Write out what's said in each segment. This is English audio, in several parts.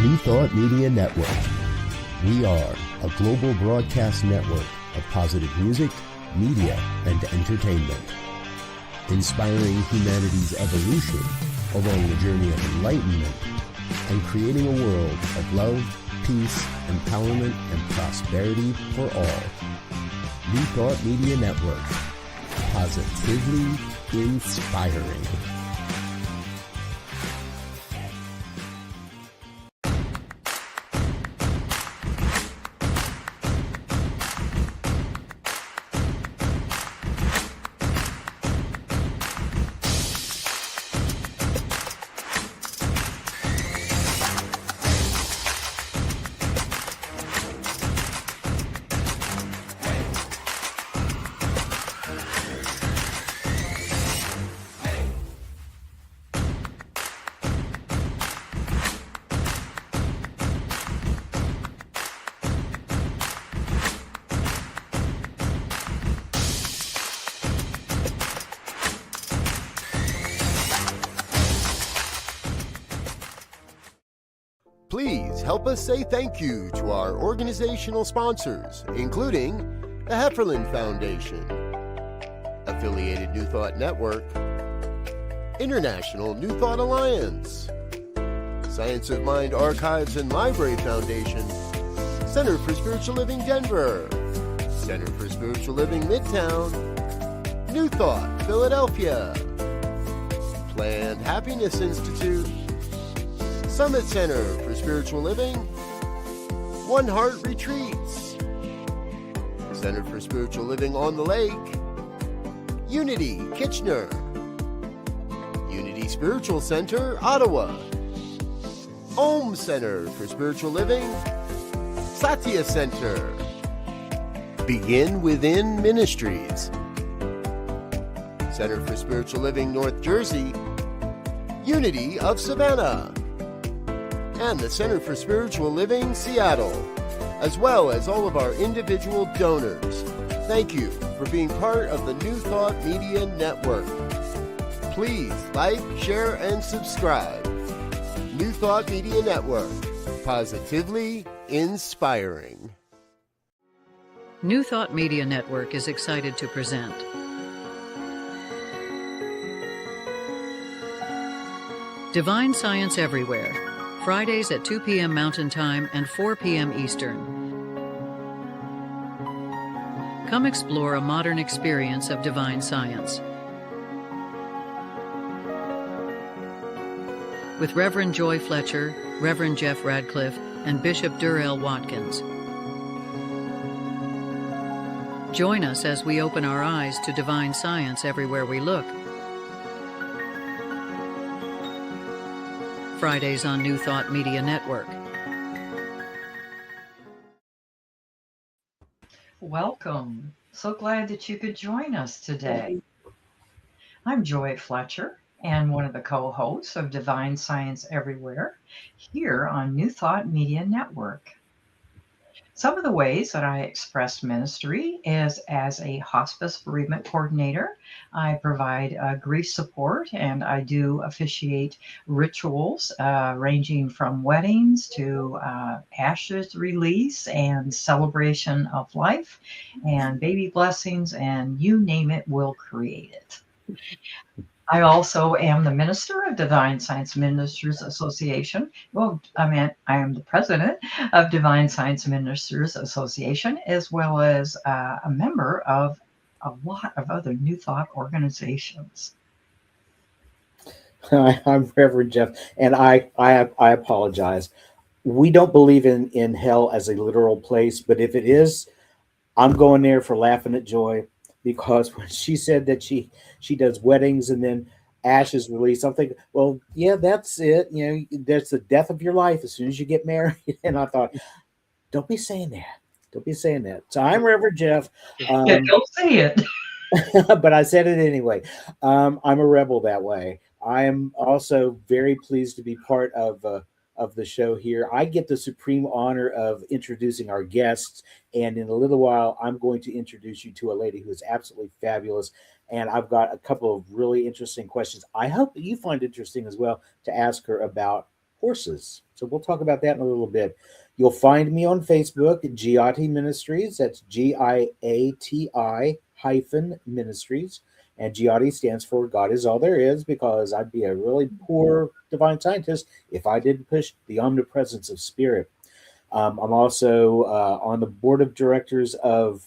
New Thought Media Network. We are a global broadcast network of positive music, media, and entertainment, inspiring humanity's evolution along the journey of enlightenment and creating a world of love, peace, empowerment, and prosperity for all. New Thought Media Network. Positively inspiring. Please help us say thank you to our organizational sponsors, including the Hefferland Foundation, Affiliated New Thought Network, International New Thought Alliance, Science of Mind Archives and Library Foundation, Center for Spiritual Living Denver, Center for Spiritual Living Midtown, New Thought Philadelphia, Planned Happiness Institute, Summit Center for Spiritual Living, One Heart Retreats, Center for Spiritual Living on the Lake, Unity Kitchener, Unity Spiritual Center Ottawa, Om Center for Spiritual Living, Satya Center, Begin Within Ministries, Center for Spiritual Living North Jersey, Unity of Savannah, and the Center for Spiritual Living Seattle, as well as all of our individual donors. Thank you for being part of the New Thought Media Network. Please like, share, and subscribe. New Thought Media Network, positively inspiring. New Thought Media Network is excited to present Divine Science Everywhere, Fridays at 2 p.m. Mountain Time and 4 p.m. Eastern. Come explore a modern experience of divine science. With Reverend Joy Fletcher, Reverend Jeff Radcliff, and Bishop Durrell Watkins. Join us as we open our eyes to divine science everywhere we look. Fridays on New Thought Media Network. Welcome. So glad that you could join us today. I'm Joy Fletcher and one of the co-hosts of Divine Science Everywhere here on New Thought Media Network. Some of the ways that I express ministry is as a hospice bereavement coordinator. I provide grief support and I do officiate rituals ranging from weddings to ashes release and celebration of life and baby blessings, and you name it, we'll create it. I also am the minister of Divine Science Ministers Association. Well, I am the president of Divine Science Ministers Association, as well as a member of a lot of other New Thought organizations. Hi, I'm Reverend Jeff, and I apologize. We don't believe in hell as a literal place, but if it is, I'm going there for laughing at Joy. Because when she said that she does weddings and then ashes release, I'm thinking, well, yeah, that's it. You know, that's the death of your life as soon as you get married. And I thought, don't be saying that. Don't be saying that. So I'm Reverend Jeff. Yeah, don't say it. But I said it anyway. I'm a rebel that way. I am also very pleased to be part of the show here. I get the supreme honor of introducing our guests, and in a little while, I'm going to introduce you to a lady who is absolutely fabulous, and I've got a couple of really interesting questions. I hope that you find interesting as well to ask her about horses. So we'll talk about that in a little bit. You'll find me on Facebook at Giati Ministries. That's Giati hyphen Ministries. And Giati stands for God is all there is, because I'd be a really poor divine scientist if I didn't push the omnipresence of spirit. I'm also on the board of directors of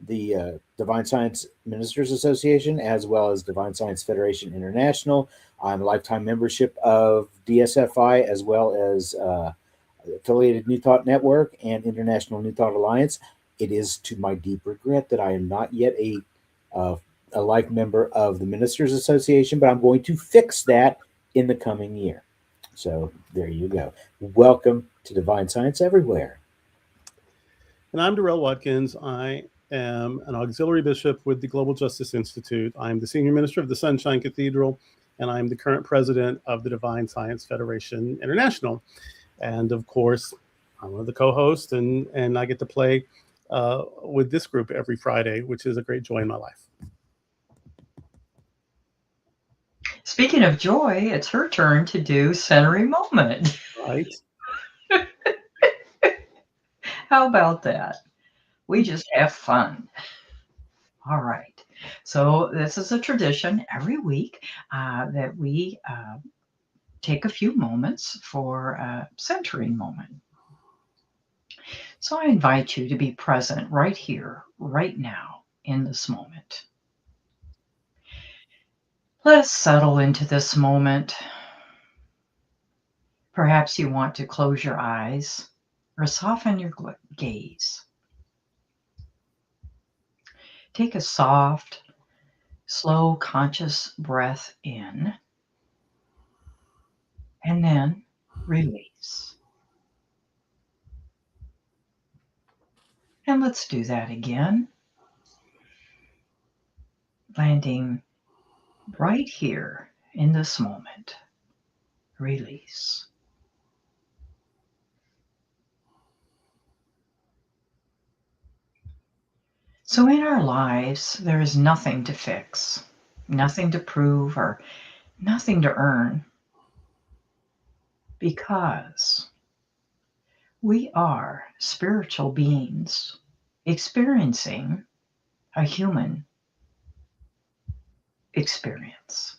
the Divine Science Ministers Association, as well as Divine Science Federation International. I'm a lifetime membership of DSFI, as well as affiliated New Thought Network and International New Thought Alliance. It is to my deep regret that I am not yet a life member of the Ministers Association, but I'm going to fix that in the coming year. So there you go. Welcome to Divine Science Everywhere. And I'm Durrell Watkins. I am an auxiliary bishop with the Global Justice Institute. I'm the senior minister of the Sunshine Cathedral, and I'm the current president of the Divine Science Federation International. And of course, I'm one of the co-hosts, and I get to play with this group every Friday, which is a great joy in my life. Speaking of joy, it's her turn to do Centering Moment. Right. How about that? We just have fun. All right. So this is a tradition every week that we take a few moments for a centering moment. So I invite you to be present right here, right now, in this moment. Let us settle into this moment. Perhaps you want to close your eyes or soften your gaze. Take a soft, slow, conscious breath in, and then release. And let's do that again. Landing right here in this moment. Release. So in our lives, there is nothing to fix, nothing to prove, or nothing to earn, because we are spiritual beings experiencing a human experience.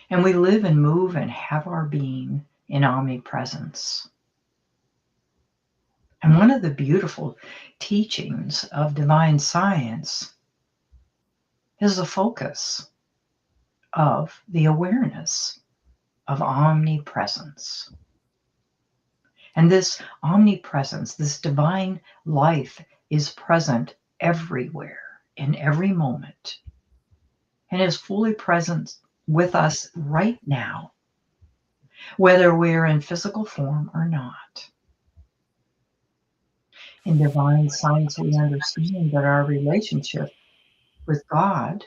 And we live and move and have our being in omnipresence. And one of the beautiful teachings of divine science is the focus of the awareness of omnipresence. And this omnipresence, this divine life, is present everywhere, in every moment, and is fully present with us right now, whether we're in physical form or not. In divine science, we understand that our relationship with God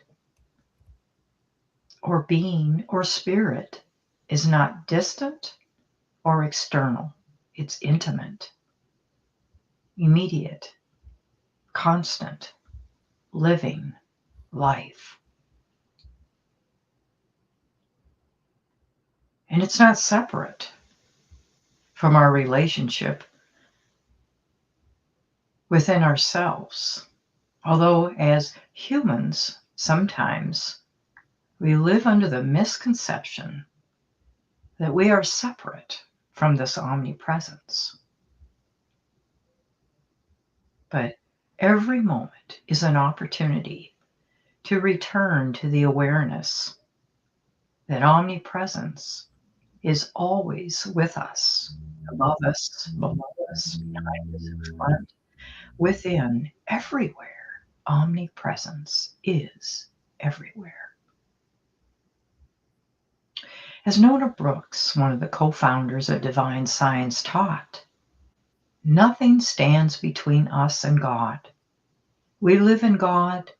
or being or spirit is not distant or external. It's intimate, immediate, constant, living life. And it's not separate from our relationship within ourselves. Although as humans, sometimes we live under the misconception that we are separate from this omnipresence. But every moment is an opportunity to return to the awareness that omnipresence is always with us, above us, below us, behind us, in front, within, everywhere. Omnipresence is everywhere. As Nona Brooks, one of the co-founders of Divine Science, taught, nothing stands between us and God. We live in God,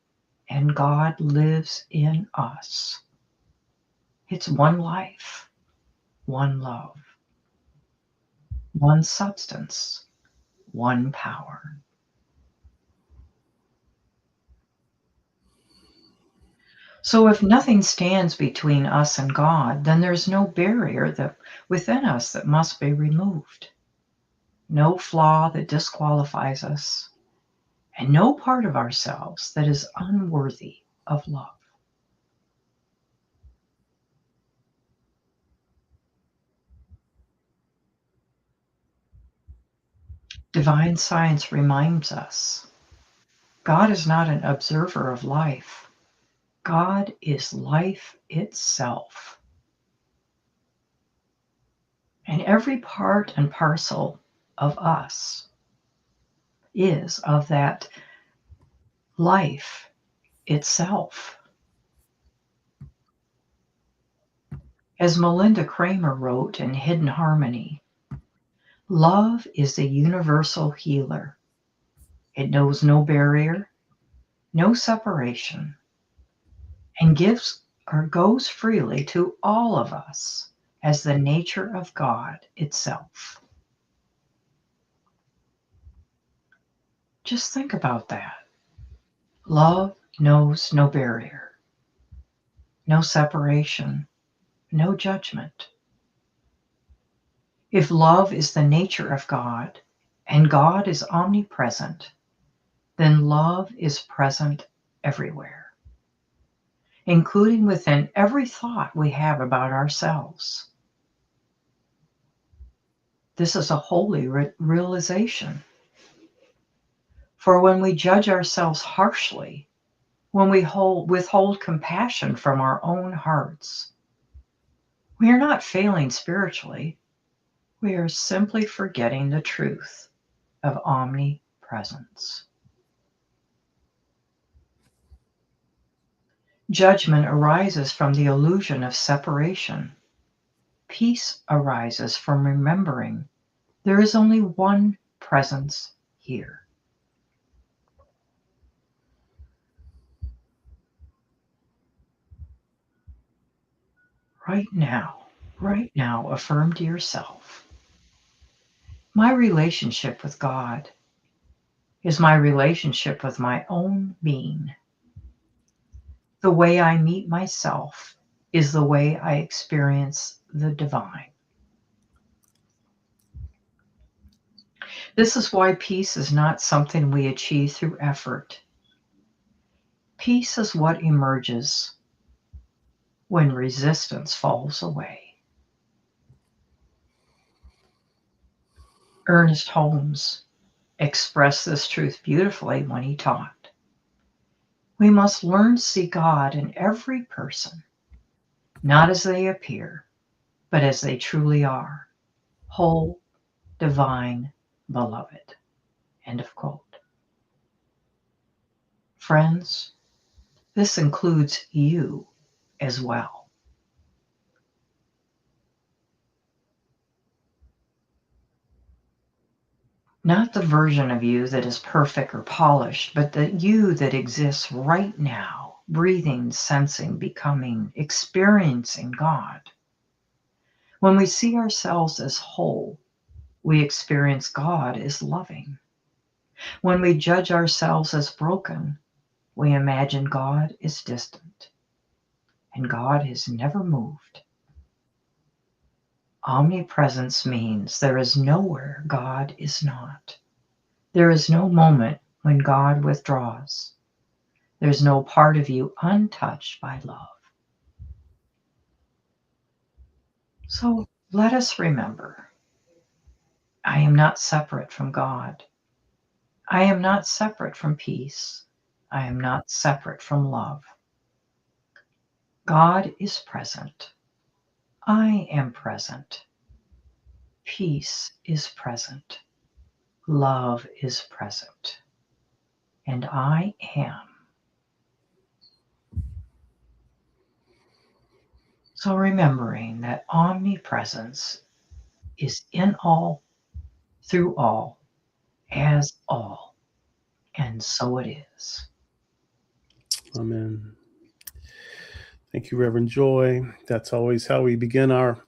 and God lives in us. It's one life, one love, one substance, one power. So if nothing stands between us and God, then there's no barrier that within us that must be removed. No flaw that disqualifies us, and no part of ourselves that is unworthy of love. Divine science reminds us God is not an observer of life. God is life itself. And every part and parcel of us is of that life itself. As Melinda Kramer wrote in Hidden Harmony, love is a universal healer. It knows no barrier, no separation, and gives or goes freely to all of us as the nature of God itself. Just think about that. Love knows no barrier, no separation, no judgment. If love is the nature of God and God is omnipresent, then love is present everywhere, including within every thought we have about ourselves. This is a holy realization. For when we judge ourselves harshly, when we withhold compassion from our own hearts, we are not failing spiritually. We are simply forgetting the truth of omnipresence. Judgment arises from the illusion of separation. Peace arises from remembering there is only one presence here. Right now, affirm to yourself, my relationship with God is my relationship with my own being. The way I meet myself is the way I experience the divine. This is why peace is not something we achieve through effort. Peace is what emerges when resistance falls away. Ernest Holmes expressed this truth beautifully when he taught. We must learn to see God in every person, not as they appear, but as they truly are, whole, divine, beloved. End of quote. Friends, this includes you as well. Not the version of you that is perfect or polished, but the you that exists right now, breathing, sensing, becoming, experiencing God. When we see ourselves as whole, we experience God as loving. When we judge ourselves as broken, we imagine God is distant. And God has never moved. Omnipresence means there is nowhere God is not. There is no moment when God withdraws. There's no part of you untouched by love. So let us remember, I am not separate from God. I am not separate from peace. I am not separate from love. God is present. I am present. Peace is present. Love is present. And I am. So remembering that omnipresence is in all, through all, as all, and so it is. Amen. Thank you, Reverend Joy. That's always how we begin our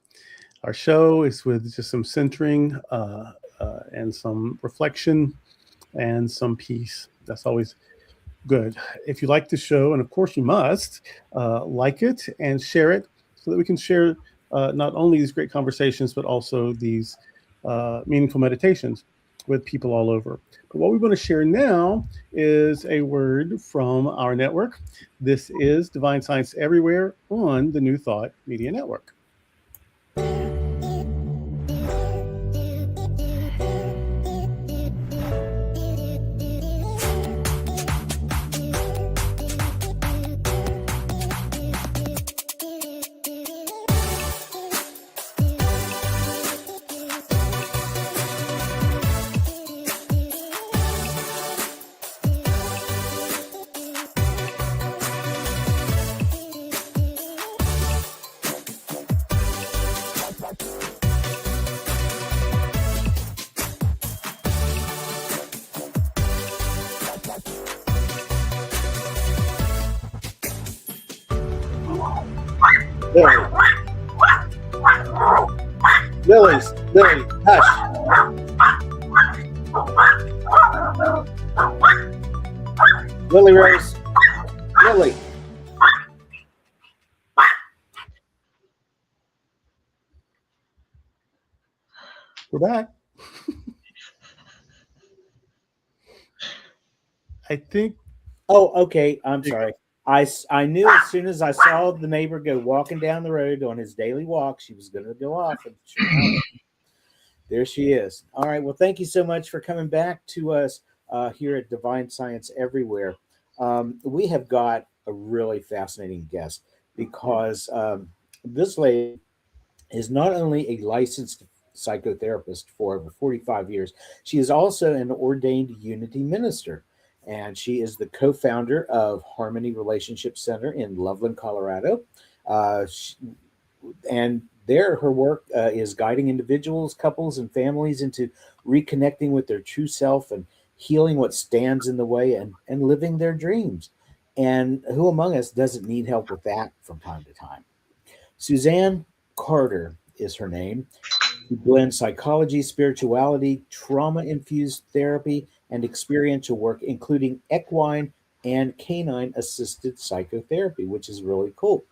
show, is with just some centering and some reflection and some peace. That's always Good. If you like the show, and of course you must, like it and share it so that we can share not only these great conversations, but also these meaningful meditations with people all over. But what we want to share now is a word from our network. This is Divine Science Everywhere on the New Thought Media Network. Lily, hush. Lily Rose, Lily. We're back. I think. Oh, okay. I'm sorry. I knew as soon as I saw the neighbor go walking down the road on his daily walk, she was going to go off. And sure enough, there she is. All right. Well, thank you so much for coming back to us here at Divine Science Everywhere. We have got a really fascinating guest because this lady is not only a licensed psychotherapist for over 45 years, she is also an ordained Unity minister. And she is the co-founder of Harmony Relationship Center in Loveland, Colorado. And there, her work is guiding individuals, couples, and families into reconnecting with their true self and healing what stands in the way and living their dreams. And who among us doesn't need help with that from time to time? Suzanne Carter is her name. She blends psychology, spirituality, trauma-infused therapy, and experiential work, including equine and canine-assisted psychotherapy, which is really cool.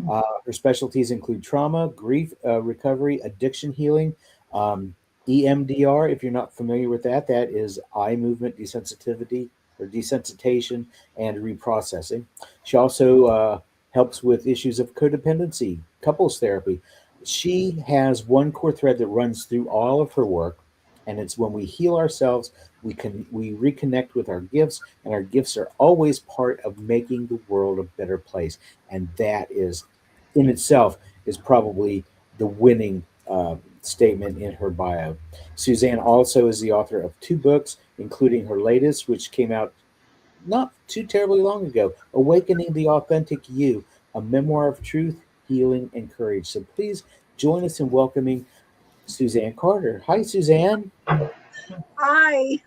Her specialties include trauma, grief recovery, addiction healing, EMDR. If you're not familiar with that, that is eye movement desensitivity or desensitization and reprocessing. She also helps with issues of codependency, couples therapy. She has one core thread that runs through all of her work, and it's when we heal ourselves, we reconnect with our gifts, and our gifts are always part of making the world a better place. And that is, in itself, is probably the winning statement in her bio. Suzanne also is the author of 2 books, including her latest, which came out not too terribly long ago, Awakening the Authentic You, a memoir of truth, healing, and courage. So please join us in welcoming Suzanne Carter. Hi, Suzanne. Hi.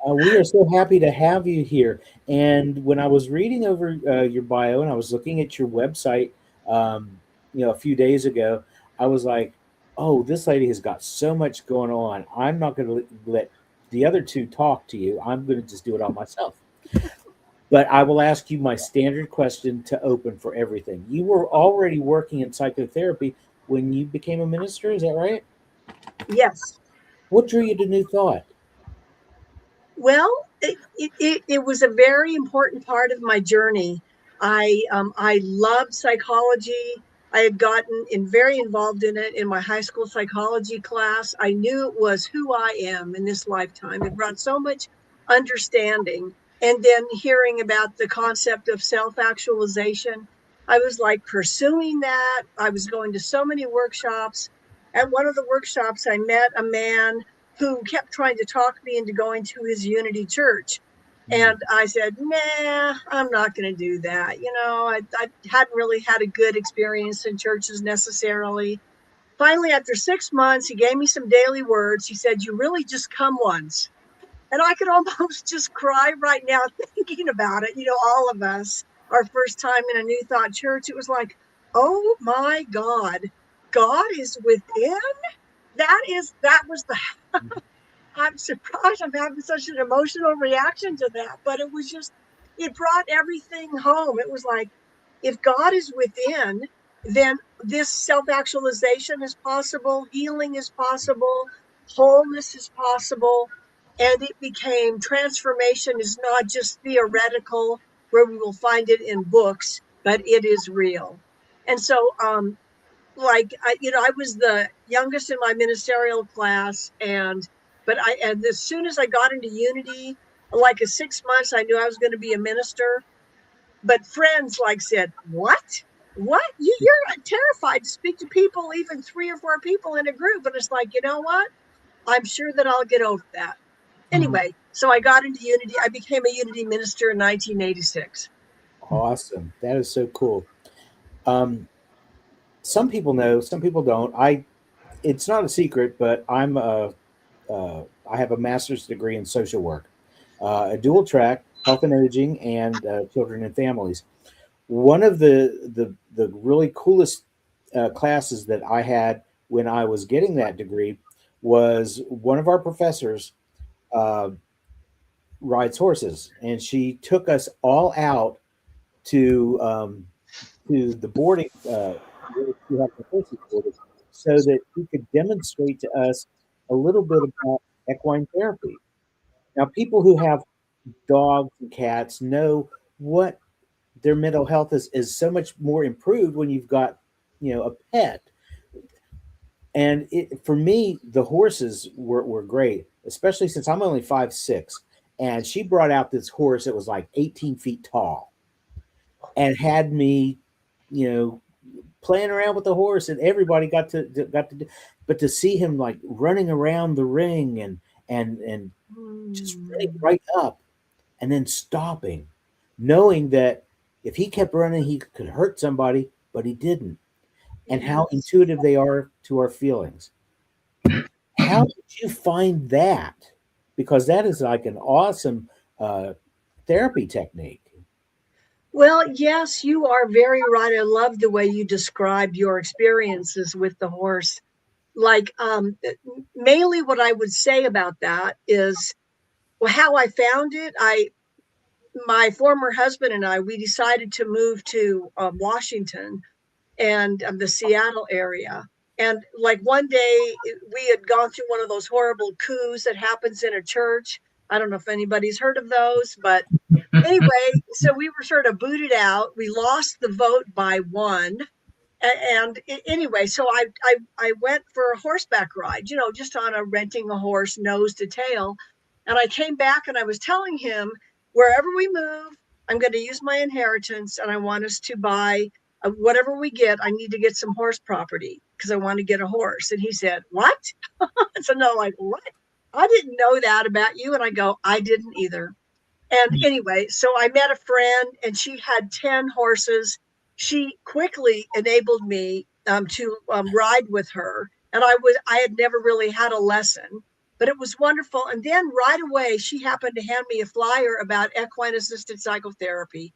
We are so happy to have you here. And when I was reading over your bio and I was looking at your website, a few days ago, I was like, oh, this lady has got so much going on. I'm not going to let the other 2 talk to you. I'm going to just do it all myself. But I will ask you my standard question to open for everything. You were already working in psychotherapy when you became a minister, is that right? Yes. What drew you to New Thought? Well, it was a very important part of my journey. I loved psychology. I had gotten very involved in it in my high school psychology class. I knew it was who I am in this lifetime. It brought so much understanding. And then hearing about the concept of self-actualization, I was like pursuing that. I was going to so many workshops. At one of the workshops, I met a man who kept trying to talk me into going to his Unity church. And I said, nah, I'm not going to do that. I hadn't really had a good experience in churches necessarily. Finally, after 6 months, he gave me some daily words. He said, you really just come once. And I could almost just cry right now thinking about it. All of us, our first time in a New Thought church, it was like, oh my God, God is within. That was the, I'm surprised I'm having such an emotional reaction to that, but it was just it brought everything home. It was like, if God is within, then this self-actualization is possible, healing is possible, wholeness is possible. And it became transformation is not just theoretical, where we will find it in books, but it is real. And so, I was the youngest in my ministerial class, and as soon as I got into Unity, like 6 months, I knew I was going to be a minister. But friends said, what you're terrified to speak to people, even 3 or 4 people in a group. And it's like, you know what, I'm sure that I'll get over that. Anyway, so I got into Unity. I became a Unity minister in 1986. Awesome. That is so cool. Some people know, some people don't. It's not a secret, but I have a master's degree in social work, a dual track, health and aging, and children and families. One of the really coolest classes that I had when I was getting that degree was one of our professors uh, rides horses, and she took us all out to the boarding where she had the horses boarded, so that she could demonstrate to us a little bit about equine therapy. Now, people who have dogs and cats know what their mental health is so much more improved when you've got, a pet. And for me, the horses were great, especially since I'm only 5'6". And she brought out this horse that was like 18 feet tall and had me, playing around with the horse, and everybody got to do, but to see him like running around the ring and just running right up and then stopping, knowing that if he kept running, he could hurt somebody, but he didn't. And how intuitive they are to our feelings. How did you find that? Because that is like an awesome therapy technique. Well, yes, you are very right. I love the way you described your experiences with the horse. Mainly what I would say about that is, well, how I found it. My former husband and I, we decided to move to Washington and the Seattle area. And like one day we had gone through one of those horrible coups that happens in a church. I don't know if anybody's heard of those, but anyway, so we were sort of booted out. We lost the vote by one. And anyway, so I went for a horseback ride, just on renting a horse nose to tail. And I came back and I was telling him, wherever we move, I'm going to use my inheritance and I want us to buy whatever we get. I need to get some horse property because I want to get a horse. And he said, what? So no, like, what? I didn't know that about you. And I go, I didn't either. And anyway, so I met a friend and she had 10 horses. She quickly enabled me to ride with her. And I had never really had a lesson, but it was wonderful. And then right away, she happened to hand me a flyer about equine assisted psychotherapy.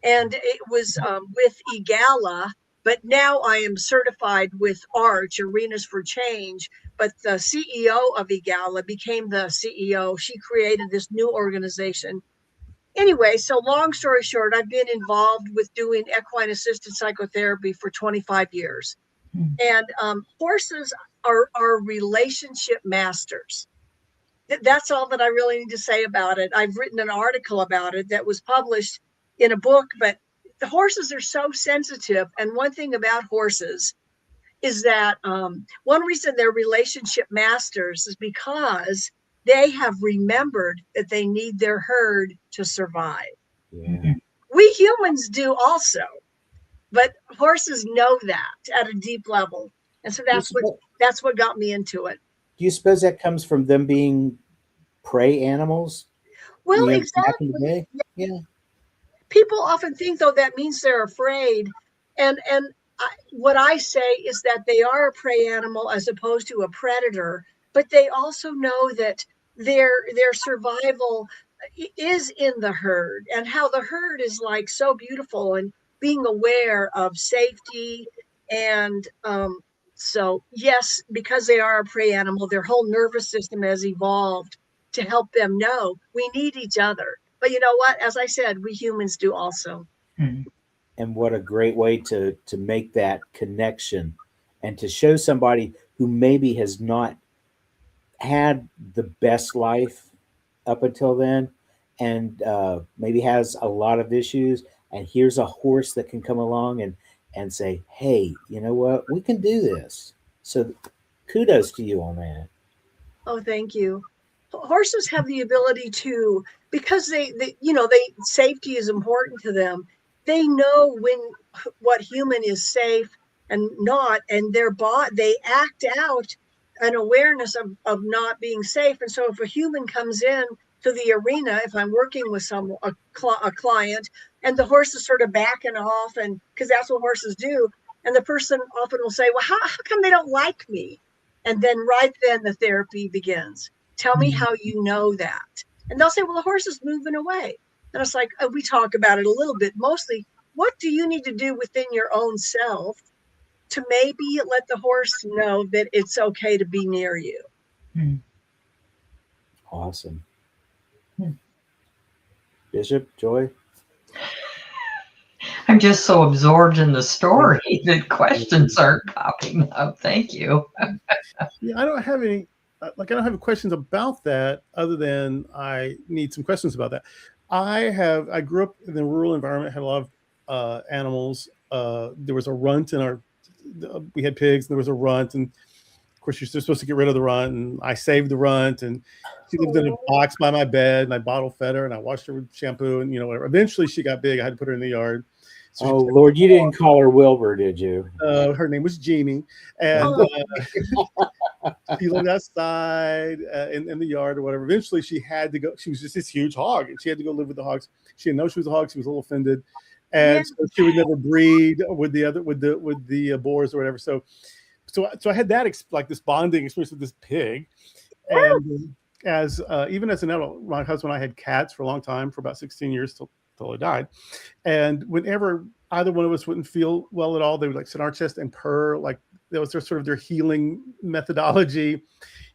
And it was with EGALA, but now I am certified with ARCH, Arenas for Change. But the CEO of EGALA became the CEO. She created this new organization. Anyway, so long story short, I've been involved with doing equine assisted psychotherapy for 25 years. And horses are relationship masters. That's all that I really need to say about it. I've written an article about it that was published in a book, but the horses are so sensitive. And one thing about horses is that one reason they're relationship masters is because they have remembered that they need their herd to survive. Yeah. We humans do also, but horses know that at a deep level. And so that's what got me into it. Do you suppose that comes from them being prey animals? Well, Back exactly. in the day? Yeah. People often think, though, that means they're afraid. And what I say is that they are a prey animal as opposed to a predator, but they also know that their survival is in the herd, and how the herd is like so beautiful, and being aware of safety. And so yes, because they are a prey animal, their whole nervous system has evolved to help them know we need each other. But But you know what? As I said, we humans do also. Mm. And what a great way to make that connection and to show somebody who maybe has not had the best life up until then, and maybe has a lot of issues, and here's a horse that can come along and say, hey, you know what, we can do this. So kudos to you on that. Oh, thank you. Horses have the ability to, because they safety is important to them. They know what human is safe and not, and they act out an awareness of not being safe. And so if a human comes in to the arena, if I'm working with a client, and the horse is sort of backing off, and because that's what horses do, and the person often will say, well, how come they don't like me? And then right then the therapy begins. Tell me how you know that. And they'll say, well, the horse is moving away. And it's like, we talk about it a little bit. Mostly, what do you need to do within your own self to maybe let the horse know that it's okay to be near you? Awesome. Bishop, Joy? I'm just so absorbed in the story that questions aren't popping up. Thank you. Yeah, I don't have any, I don't have questions about that other than I need some questions about that. I grew up in a rural environment, had a lot of animals. There was a runt we had pigs, and there was a runt, and of course you're supposed to get rid of the runt, and I saved the runt, and she lived in a box by my bed, and I bottle fed her, and I washed her with shampoo, and whatever. Eventually she got big. I had to put her in the yard. So Lord, you didn't call her Wilbur, did you? Her name was Jeannie, and she lived outside in the yard or whatever. Eventually, she had to go. She was just this huge hog, and she had to go live with the hogs. She didn't know she was a hog. She was a little offended, and so she would never breed with the boars or whatever. So I had that this bonding experience with this pig, and even as an adult, my husband and I had cats for a long time, for about 16 years till I died. And whenever either one of us wouldn't feel well at all, they would sit on our chest and purr. That was their healing methodology.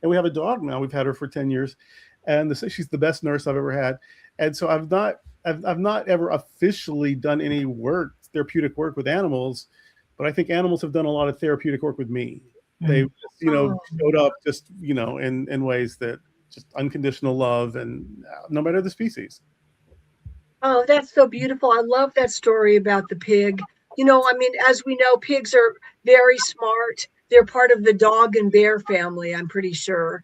And we have a dog now. We've had her for 10 years, and she's the best nurse I've ever had. And so I've not ever officially done any therapeutic work with animals, but I think animals have done a lot of therapeutic work with me. They showed up just in ways that just unconditional love, and no matter the species. Oh, that's so beautiful. I love that story about the pig. As we know, pigs are very smart. They're part of the dog and bear family, I'm pretty sure,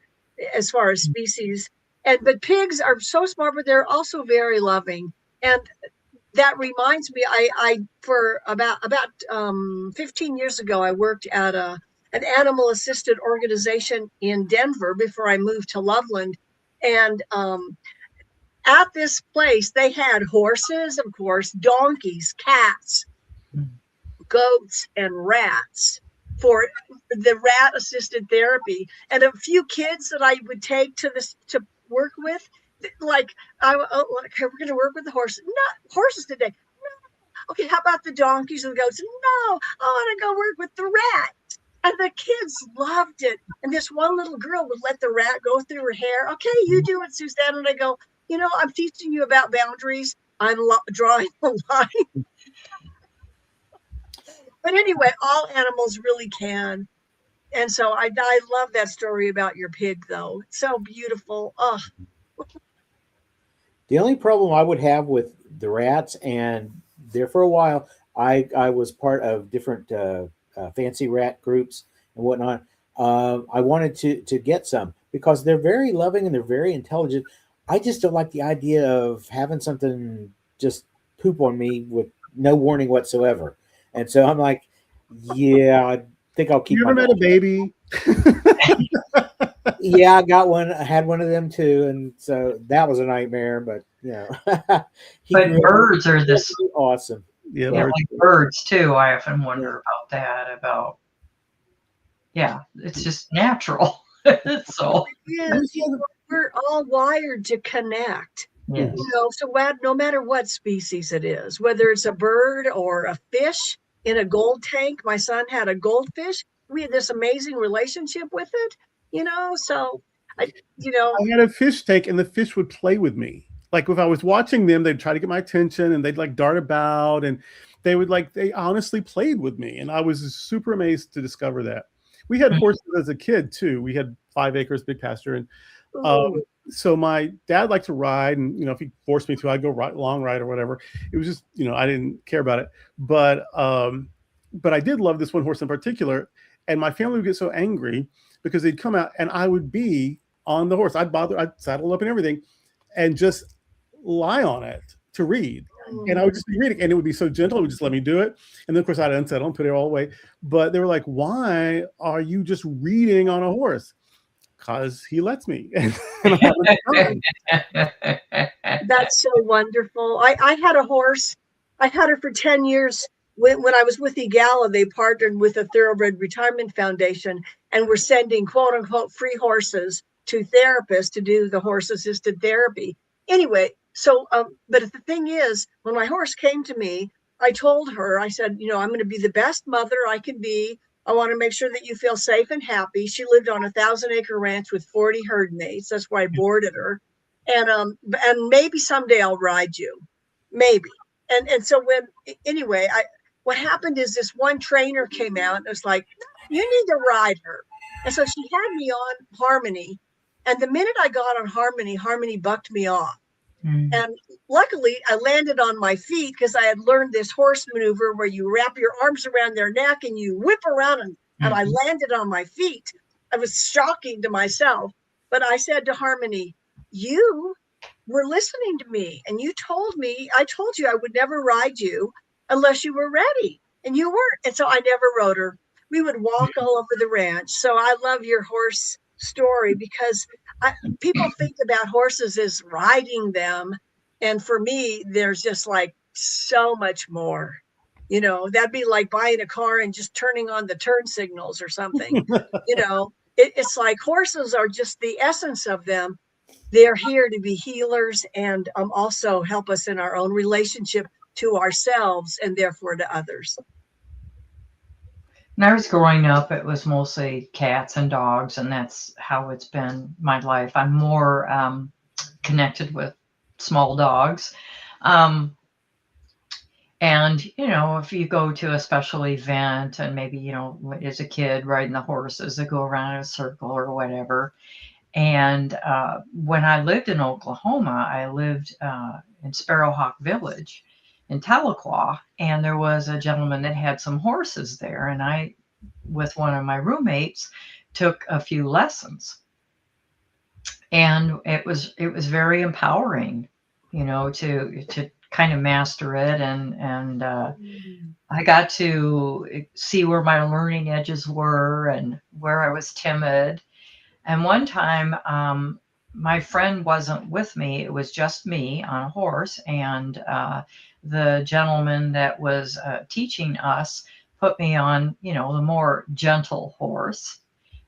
as far as species. But pigs are so smart, but they're also very loving. And that reminds me, I for about 15 years ago, I worked at an animal assisted organization in Denver before I moved to Loveland. And at this place, they had horses, of course, donkeys, cats, goats, and rats for the rat assisted therapy. And a few kids that I would take to work with, we're going to work with the horses. Not horses today. No. Okay, how about the donkeys and the goats? No, I want to go work with the rats. And the kids loved it. And this one little girl would let the rat go through her hair. Okay, you do it, Suzanne. And I go, I'm teaching you about boundaries. I'm drawing a line. But anyway, all animals really can. And so I love that story about your pig, though. It's so beautiful. Oh. The only problem I would have with the rats, and there for a while, I was part of different fancy rat groups and whatnot. I wanted to get some because they're very loving and they're very intelligent. I just don't like the idea of having something just poop on me with no warning whatsoever. And so I'm like, yeah, I think I'll keep. You ever met a baby? Yeah, I got one. I had one of them too, and so that was a nightmare. But but birds are this awesome. Yeah, like birds too. I often wonder about that. It's just natural. So we're all wired to connect. Yes. So no matter what species it is, whether it's a bird or a fish in a gold tank. My son had a goldfish. We had this amazing relationship with it, so I had a fish tank and the fish would play with me. like if I was watching them, they'd try to get my attention and they'd like dart about, and they honestly played with me. And I was super amazed to discover that. We had horses as a kid too. We had 5 acres, big pasture. And so my dad liked to ride, and, if he forced me to, I'd go long ride or whatever. It was just, I didn't care about it. But I did love this one horse in particular. And my family would get so angry because they'd come out and I would be on the horse. I'd saddle up and everything and just lie on it to read. And I would just be reading, and it would be so gentle. It would just let me do it. And then, of course, I'd unsettle and put it all away. But they were like, "Why are you just reading on a horse?" Because he lets me. That's so wonderful. I had a horse. I had her for 10 years. When I was with Egala, they partnered with a Thoroughbred Retirement Foundation and were sending quote unquote free horses to therapists to do the horse assisted therapy. Anyway, so, but the thing is, when my horse came to me, I told her, I said, I'm going to be the best mother I can be. I want to make sure that you feel safe and happy. She lived on a 1,000-acre ranch with 40 herd mates. That's why I boarded her. And maybe someday I'll ride you, maybe. And so what happened is this one trainer came out and was like, you need to ride her. And so she had me on Harmony. And the minute I got on Harmony bucked me off. And luckily I landed on my feet because I had learned this horse maneuver where you wrap your arms around their neck and you whip around, and I landed on my feet. It was shocking to myself. But I said to Harmony, you were listening to me and I told you I would never ride you unless you were ready, and you weren't. And so I never rode her. We would walk all over the ranch. So I love your horse story because people think about horses as riding them. And for me, there's just like so much more. That'd be like buying a car and just turning on the turn signals or something. It's like horses are just the essence of them. They're here to be healers and also help us in our own relationship to ourselves and therefore to others. When I was growing up, it was mostly cats and dogs, and that's how it's been my life. I'm more connected with small dogs. And, if you go to a special event and maybe, as a kid riding the horses that go around in a circle or whatever. And when I lived in Oklahoma, I lived in Sparrowhawk Village in Tahlequah, and there was a gentleman that had some horses there, and I, with one of my roommates, took a few lessons, and it was very empowering, to kind of master it, and I got to see where my learning edges were and where I was timid. And one time, my friend wasn't with me; it was just me on a horse, and the gentleman that was teaching us put me on, the more gentle horse,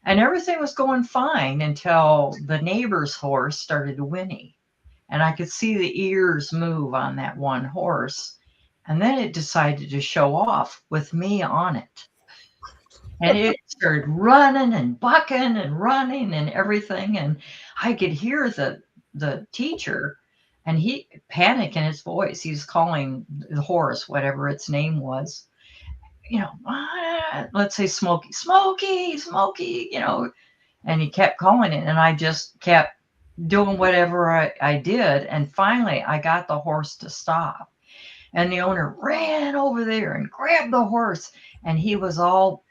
and everything was going fine until the neighbor's horse started to whinny, and I could see the ears move on that one horse, and then it decided to show off with me on it, and it started running and bucking and running and everything, and I could hear the teacher. And he panicked in his voice. He was calling the horse, whatever its name was, let's say Smokey, Smokey, Smokey, and he kept calling it. And I just kept doing whatever I did. And finally, I got the horse to stop. And the owner ran over there and grabbed the horse. And he was all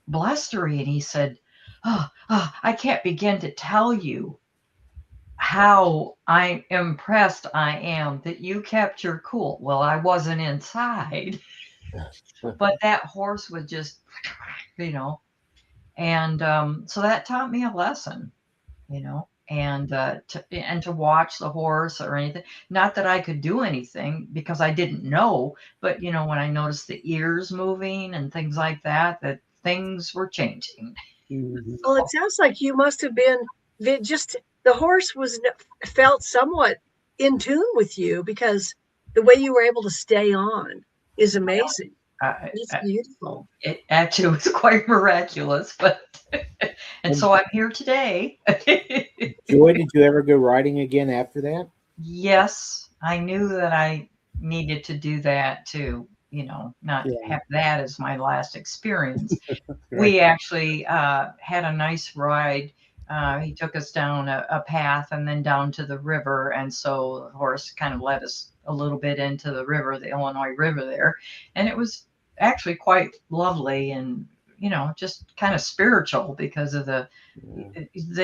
blustery. And he said, I can't begin to tell you how impressed I am that you kept your cool. Well, I wasn't inside, but that horse would just, and so that taught me a lesson, and to watch the horse or anything. Not that I could do anything because I didn't know, but when I noticed the ears moving and things like that things were changing. Well, it sounds like you must have been the horse felt somewhat in tune with you because the way you were able to stay on is amazing. It's beautiful. It actually was quite miraculous, but and so I'm here today. Joy, did you ever go riding again after that? Yes, I knew that I needed to do that to, not Yeah. have that as my last experience. Right. We actually had a nice ride. He took us down a path and then down to the river. And so the horse kind of led us a little bit into the river, the Illinois River there. And it was actually quite lovely and, just kind of spiritual because of the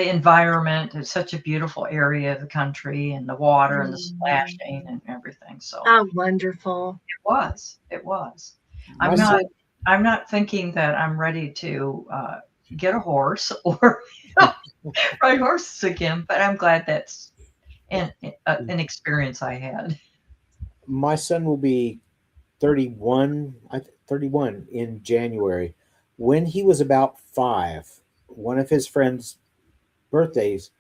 environment. It's such a beautiful area of the country and the water and the splashing and everything. So How wonderful. it was. My I'm not son, I'm not thinking that I'm ready to get a horse or ride horses again, but I'm glad that's an experience I had. my son will be 31, 31 in January. When he was about 5, one of his friends' birthdays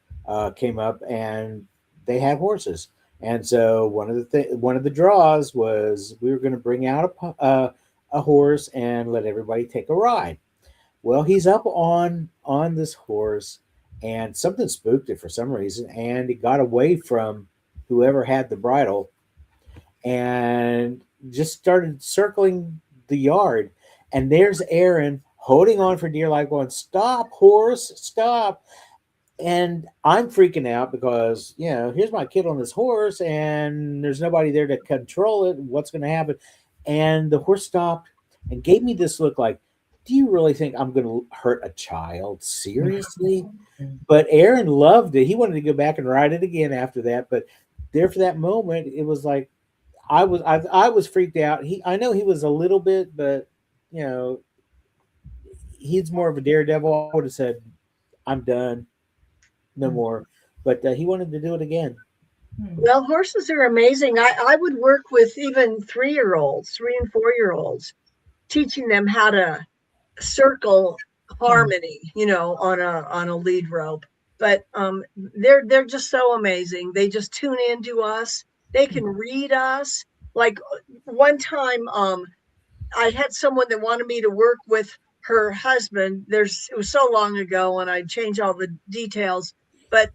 came up, and they had horses. And so one of the draws was we were going to bring out a horse and let everybody take a ride. Well, he's up on this horse, and something spooked it for some reason, and it got away from whoever had the bridle and just started circling the yard. And there's Aaron holding on for dear life, going, "Stop, horse, stop!" And I'm freaking out because, here's my kid on this horse, and there's nobody there to control it. What's going to happen? And the horse stopped and gave me this look like, "Do you really think I'm going to hurt a child? Seriously?" But Aaron loved it. He wanted to go back and ride it again after that. But there for that moment, it was like I was freaked out. I know he was a little bit, but you know he's more of a daredevil. I would have said, "I'm done, no more." But he wanted to do it again. Well, horses are amazing. I would work with even 3-year-olds, 3 and 4-year-olds, teaching them how to circle harmony, on a lead rope. But they're just so amazing. They just tune into us. They can read us. Like one time, I had someone that wanted me to work with her husband. It was so long ago, and I changed all the details. But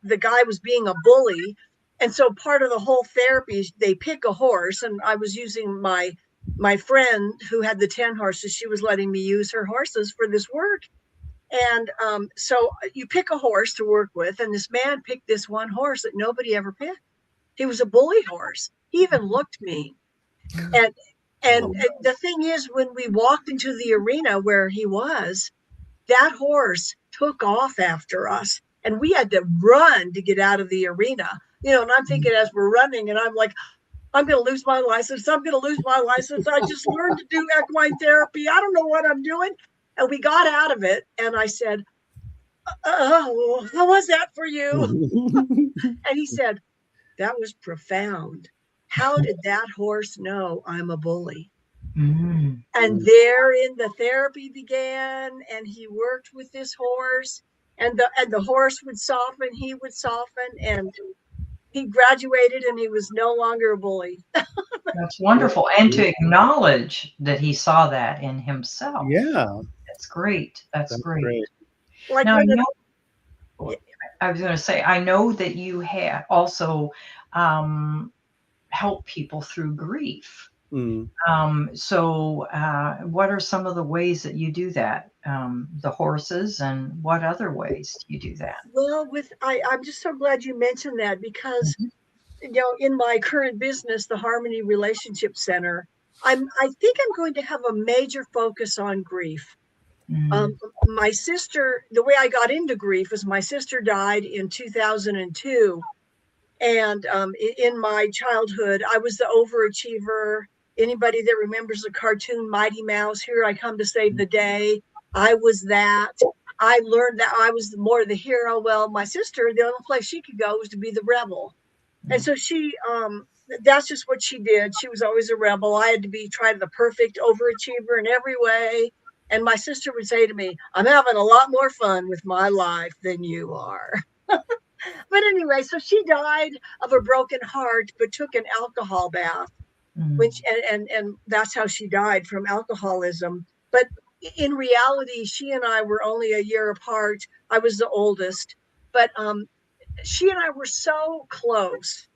the guy was being a bully, and so part of the whole therapy, they pick a horse, and I was using my friend who had the 10 horses. She was letting me use her horses for this work. And so you pick a horse to work with, and this man picked this one horse that nobody ever picked. He was a bully horse. He even looked mean. And and the thing is, when we walked into the arena where he was, that horse took off after us, and we had to run to get out of the arena. And I'm thinking as we're running, and I'm like, I'm going to lose my license. I'm going to lose my license. I just learned to do equine therapy. I don't know what I'm doing. And we got out of it, and I said, "Oh, how was that for you?" And he said, "That was profound. How did that horse know I'm a bully?" Mm. And therein the therapy began, and he worked with this horse, and the horse would soften, he would soften, and he graduated, and he was no longer a bully. That's wonderful. And to acknowledge that he saw that in himself. Yeah, That's great. That's that's great. great. Like Now, when I was going to say, I know that you have also help people through grief. Mm. So what are some of the ways that you do that? The horses, and what other ways do you do that? well, I'm just so glad you mentioned that, because in my current business, the Harmony Relationship Center, I think I'm going to have a major focus on grief. Mm. My sister, the way I got into grief was my sister died in 2002. And in my childhood, I was the overachiever. Anybody that remembers the cartoon Mighty Mouse, Here I Come to Save the Day, I was that. I learned that I was more the hero. Well, my sister, the only place she could go was to be the rebel. And so that's just what she did. She was always a rebel. I had to try to the perfect overachiever in every way. And my sister would say to me, "I'm having a lot more fun with my life than you are." But anyway, so she died of a broken heart, but took an alcohol bath, which and that's how she died, from alcoholism. But in reality, she and I were only a year apart. I was the oldest, but she and I were so close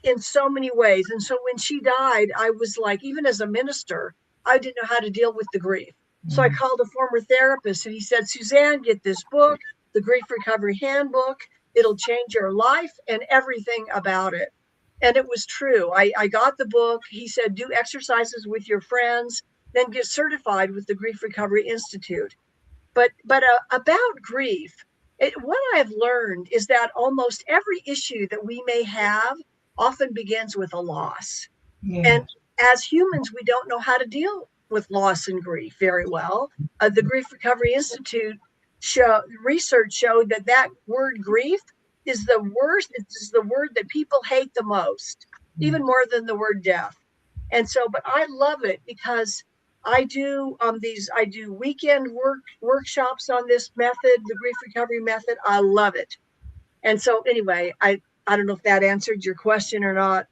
in so many ways. And so when she died, I was like, even as a minister, I didn't know how to deal with the grief. So I called a former therapist and he said, Suzanne, get this book, the Grief Recovery Handbook. It'll change your life and everything about it. And it was true. I got the book. He said, do exercises with your friends, then get certified with the Grief Recovery Institute. But about grief, what I've learned is that almost every issue that we may have often begins with a loss. Yeah. And as humans, we don't know how to deal with loss and grief very well. The Grief Recovery Institute research showed that word grief is the worst. It's the word that people hate the most, even more than the word death. And so, but I love it because I do weekend workshops on this method, the grief recovery method. I love it. And so anyway, I don't know if that answered your question or not,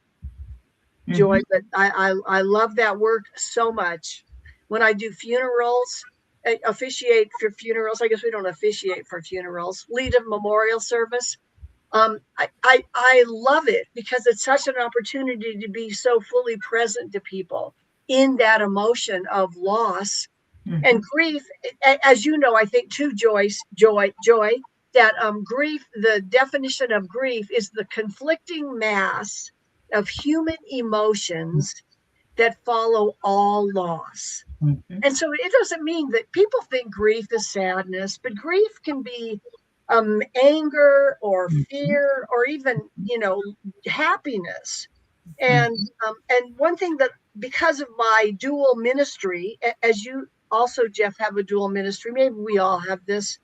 Joy, but I love that work so much. When I do funerals, I officiate for funerals. I guess we don't officiate for funerals. Lead a memorial service. I love it because it's such an opportunity to be so fully present to people in that emotion of loss and grief. As you know, I think too, Joy, that grief, the definition of grief is the conflicting mass of human emotions that follow all loss. And so it doesn't mean that people think grief is sadness, but grief can be anger or fear or even, happiness. And one thing that, because of my dual ministry, as you also, Jeff, have a dual ministry, maybe we all have this,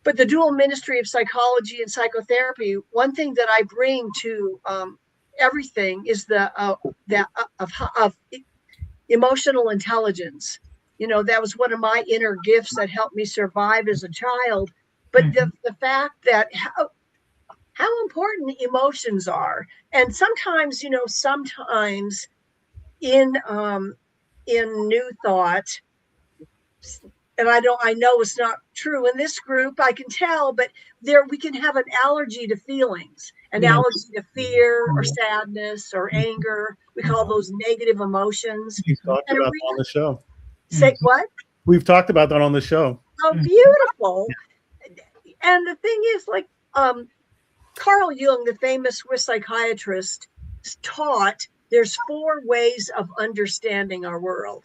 but the dual ministry of psychology and psychotherapy, one thing that I bring to everything is of emotional intelligence. That was one of my inner gifts that helped me survive as a child. But the fact that how important emotions are, and sometimes in New Thought, and I know it's not true in this group, I can tell, but we can have an allergy to feelings, an allergy to fear or sadness or anger. We call those negative emotions. We've talked about that on the show. Say what? We've talked about that on the show. Oh, beautiful. And the thing is, like Carl Jung, the famous Swiss psychiatrist, taught there's 4 ways of understanding our world: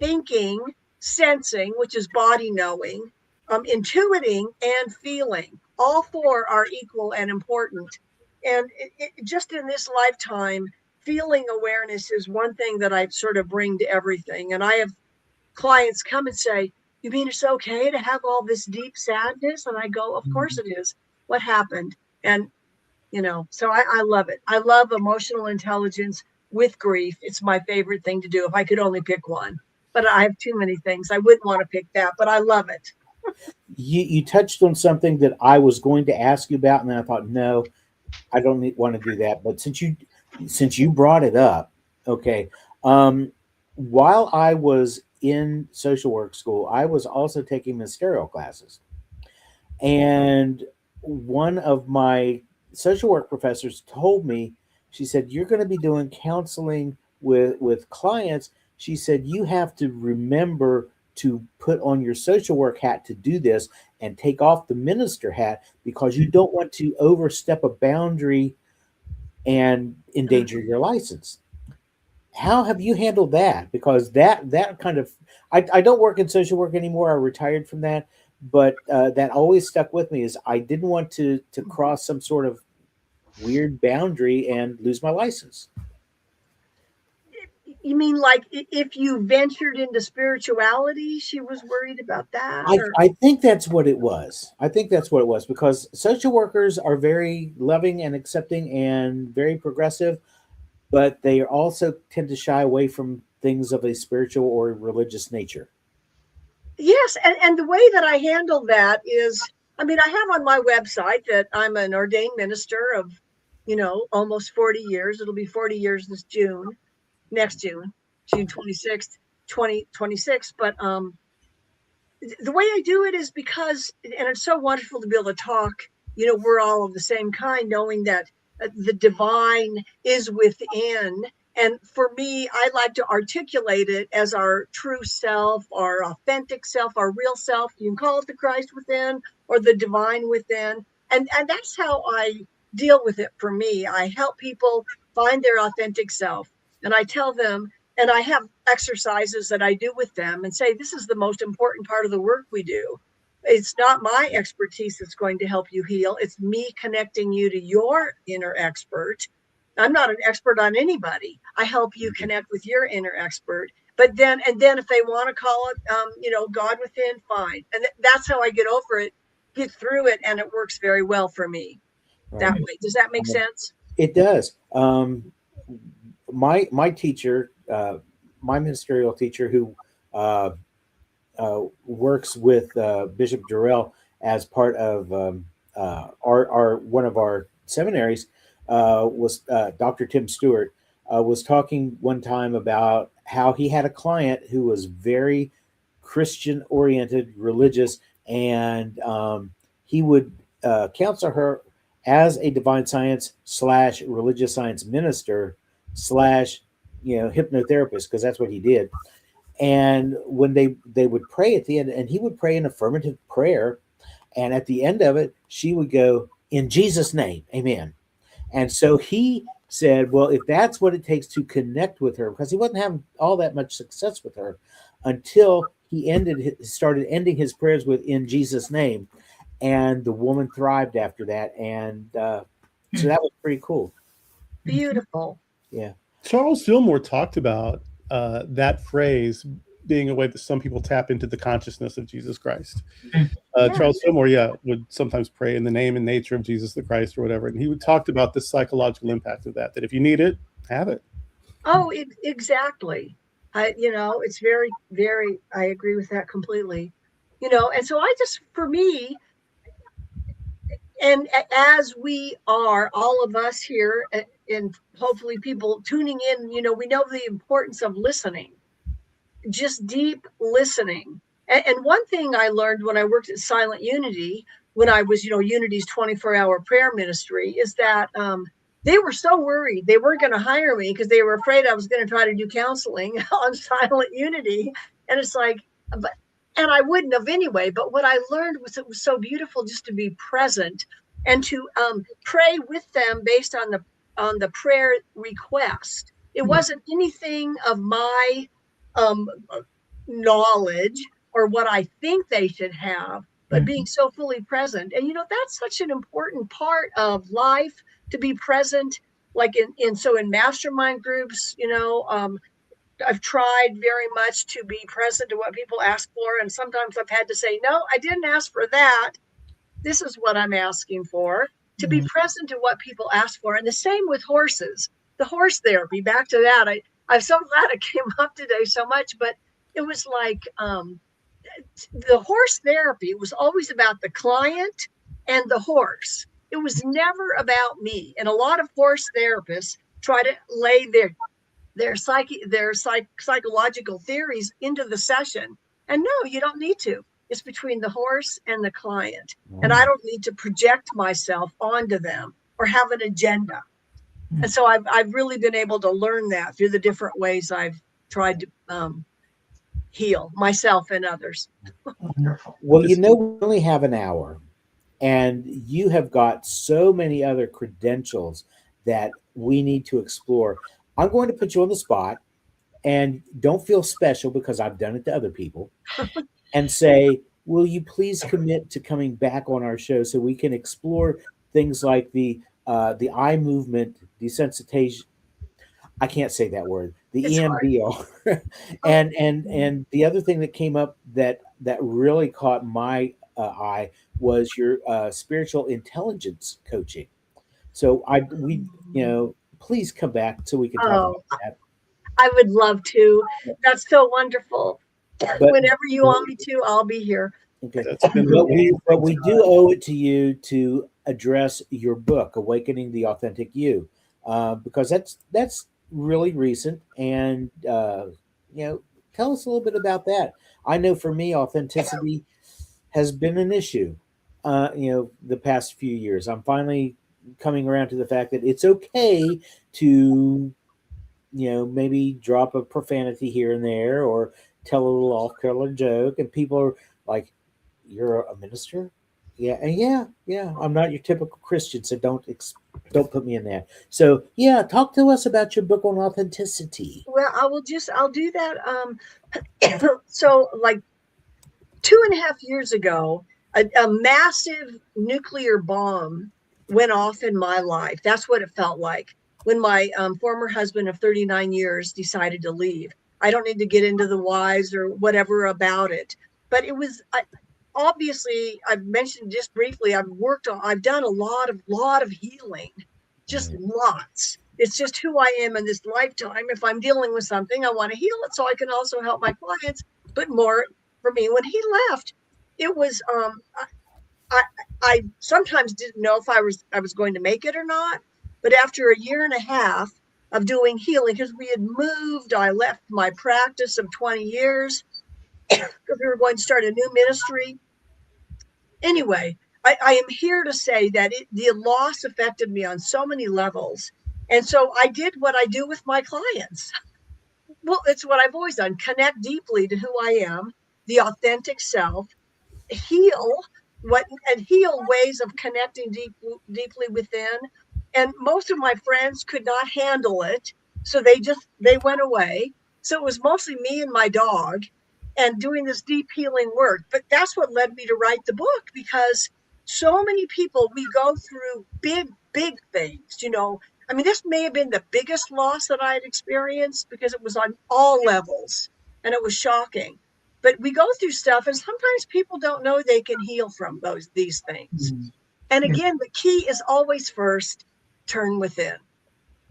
thinking, sensing, which is body knowing, intuiting, and feeling. All 4 are equal and important. And just in this lifetime, feeling awareness is one thing that I sort of bring to everything. And I have clients come and say, you mean it's okay to have all this deep sadness? And I go, of course it is. What happened? And, so I love it. I love emotional intelligence with grief. It's my favorite thing to do if I could only pick one. But I have too many things. I wouldn't want to pick that, but I love it. You touched on something that I was going to ask you about, and then I thought, no, I don't want to do that. But since you brought it up, okay. While I was in social work school, I was also taking ministerial classes. And one of my social work professors told me, she said, you're going to be doing counseling with clients. She said, you have to remember to put on your social work hat to do this and take off the minister hat, because you don't want to overstep a boundary and endanger your license. How have you handled that? Because that kind of, I don't work in social work anymore. I retired from that, but that always stuck with me, is I didn't want to cross some sort of weird boundary and lose my license. You mean like if you ventured into spirituality, she was worried about that? I think that's what it was. Because social workers are very loving and accepting and very progressive, but they also tend to shy away from things of a spiritual or religious nature. Yes, and the way that I handle that is, I have on my website that I'm an ordained minister of, almost 40 years. It'll be 40 years next June 26th, 2026. But the way I do it is because, and it's so wonderful to be able to talk, we're all of the same kind, knowing that the divine is within. And for me, I like to articulate it as our true self, our authentic self, our real self. You can call it the Christ within or the divine within. And that's how I deal with it for me. I help people find their authentic self. And I tell them, and I have exercises that I do with them and say, this is the most important part of the work we do. It's not my expertise that's going to help you heal. It's me connecting you to your inner expert. I'm not an expert on anybody. I help you connect with your inner expert. But then if they want to call it, God within, fine. And that's how I get over it, get through it. And it works very well for me that way. Does that make sense? It does. My teacher, my ministerial teacher, who works with Bishop Durrell as part of our one of our seminaries, was Dr. Tim Stewart, was talking one time about how he had a client who was very Christian oriented, religious, and he would counsel her as a divine science / religious science minister / hypnotherapist, because that's what he did. And when they would pray at the end, and he would pray an affirmative prayer, and at the end of it, she would go, "In Jesus' name, amen." And so he said, well, if that's what it takes to connect with her, because he wasn't having all that much success with her until he started ending his prayers with "in Jesus' name," and the woman thrived after that. And so that was pretty cool. Beautiful. Yeah. Charles Fillmore talked about that phrase being a way that some people tap into the consciousness of Jesus Christ. Charles Fillmore, would sometimes pray in the name and nature of Jesus the Christ or whatever. And he would talk about the psychological impact of that if you need it, have it. Oh, exactly. It's very, very, I agree with that completely. And so for me, and as we are, all of us here, and hopefully people tuning in, we know the importance of listening, just deep listening. And one thing I learned when I worked at Silent Unity, when I was, Unity's 24-hour prayer ministry, is that they were so worried they weren't going to hire me because they were afraid I was going to try to do counseling on Silent Unity. And it's like, and I wouldn't have anyway. But what I learned was it was so beautiful just to be present and to pray with them based on the prayer request. It wasn't anything of my knowledge or what I think they should have, but being so fully present. And that's such an important part of life, to be present, like in mastermind groups. I've tried very much to be present to what people ask for, and sometimes I've had to say, no, I didn't ask for that. This is what I'm asking for. To be present to what people ask for. And the same with horses, the horse therapy, back to that. I'm so glad it came up today so much, but it was like the horse therapy was always about the client and the horse. It was never about me. And a lot of horse therapists try to lay their psychological theories into the session. And no, you don't need to. It's between the horse and the client. And I don't need to project myself onto them or have an agenda. And so I've really been able to learn that through the different ways I've tried to heal myself and others. Wonderful. Well, we only have an hour, and you have got so many other credentials that we need to explore. I'm going to put you on the spot, and don't feel special because I've done it to other people, and say, will you please commit to coming back on our show so we can explore things like the eye movement desensitization. I can't say that word. The EMDR, and the other thing that came up that really caught my eye was your spiritual intelligence coaching. So please come back so we can talk about that. I would love to. That's so wonderful. Whenever you want me to, I'll be here. Okay. But we do owe it to you to address your book, Awakening the Authentic You, because that's really recent. And tell us a little bit about that. I know for me, authenticity has been an issue. the past few years. I'm finally coming around to the fact that it's okay to, maybe drop a profanity here and there or tell a little off-color joke. And people are like, "You're a minister?" Yeah, and yeah. I'm not your typical Christian, so don't put me in there. So yeah, talk to us about your book on authenticity. Well, I'll do that. So like 2.5 years ago, a massive nuclear bomb went off in my life. That's what it felt like when my former husband of 39 years decided to leave. I don't need to get into the whys or whatever about it, but it was obviously, I've mentioned just briefly, I've done a lot of healing, just lots. It's just who I am in this lifetime. If I'm dealing with something, I want to heal it so I can also help my clients, but more for me. When he left, it was, I sometimes didn't know if I was going to make it or not, but after 1.5 years of doing healing, because we had moved, I left my practice of 20 years because we were going to start a new ministry. Anyway, I am here to say that the loss affected me on so many levels. And so I did what I do with my clients. Well, it's what I've always done: connect deeply to who I am, the authentic self, heal ways of connecting deeply within. And most of my friends could not handle it, so they went away. So it was mostly me and my dog and doing this deep healing work. But that's what led me to write the book, because so many people, we go through big things, I mean, this may have been the biggest loss that I had experienced because it was on all levels and it was shocking. But we go through stuff, and sometimes people don't know they can heal from these things. Mm. And again, the key is always first turn within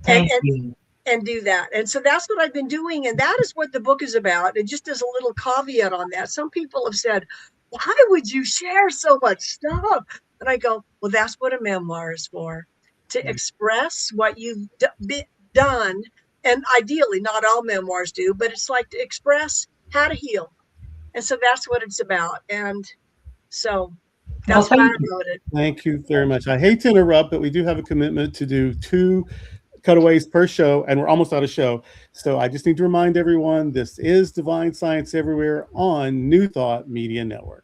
Thank you. and do that. And so that's what I've been doing. And that is what the book is about. And just as a little caveat on that, some people have said, "Why would you share so much stuff?" And I go, well, that's what a memoir is for, to express what you've done. And ideally, not all memoirs do, but it's like to express how to heal. And so that's what it's about. And so that's why I wrote it. Thank you very much. I hate to interrupt, but we do have a commitment to do 2 cutaways per show, and we're almost out of show. So I just need to remind everyone, this is Divine Science Everywhere on New Thought Media Network.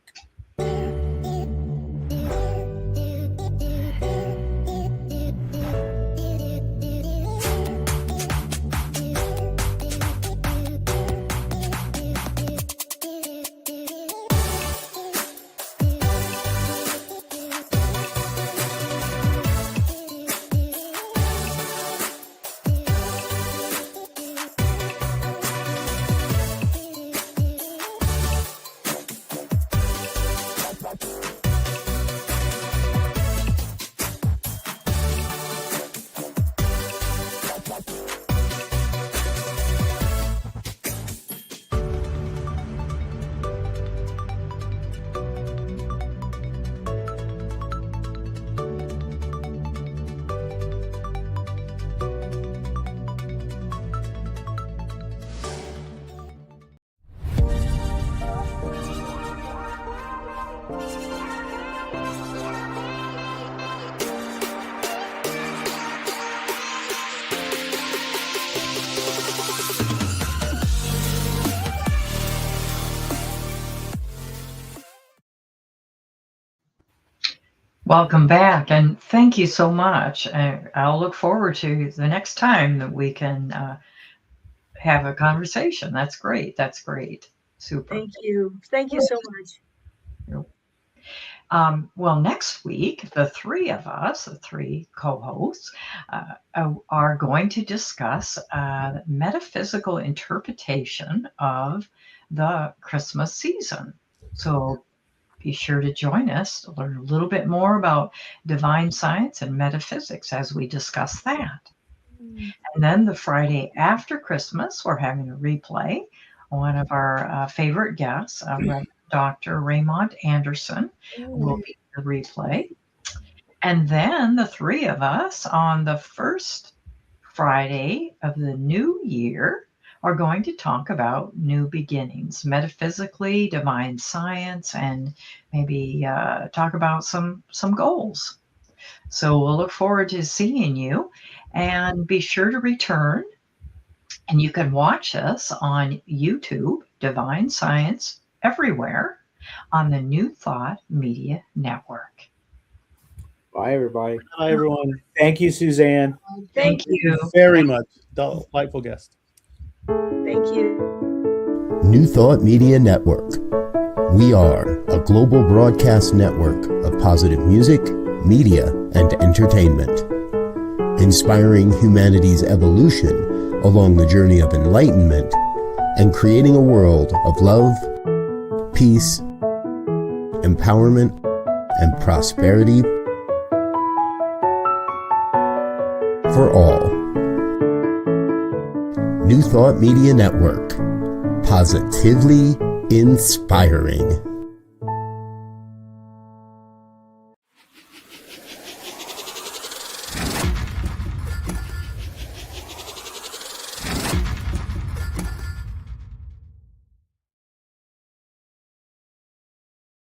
Welcome back, and thank you so much. I'll look forward to the next time that we can have a conversation. That's great. That's great. Super. Thank you. Thank you so much. Well, next week, the 3 of us, the 3 co-hosts, are going to discuss metaphysical interpretation of the Christmas season. So be sure to join us to learn a little bit more about divine science and metaphysics as we discuss that. And then the Friday after Christmas, we're having a replay. One of our favorite guests, Dr. Raymond Anderson, will be the replay. And then the 3 of us on the first Friday of the new year are going to talk about new beginnings, metaphysically, divine science, and maybe talk about some goals. So we'll look forward to seeing you, and be sure to return. And you can watch us on YouTube, Divine Science Everywhere, on the New Thought Media Network. Bye, everybody. Hi, everyone. Thank you, Suzanne. Thank you. Very much. Delightful guest. Thank you. New Thought Media Network. We are a global broadcast network of positive music, media, and entertainment, inspiring humanity's evolution along the journey of enlightenment and creating a world of love, peace, empowerment, and prosperity for all. New Thought Media Network. Positively inspiring.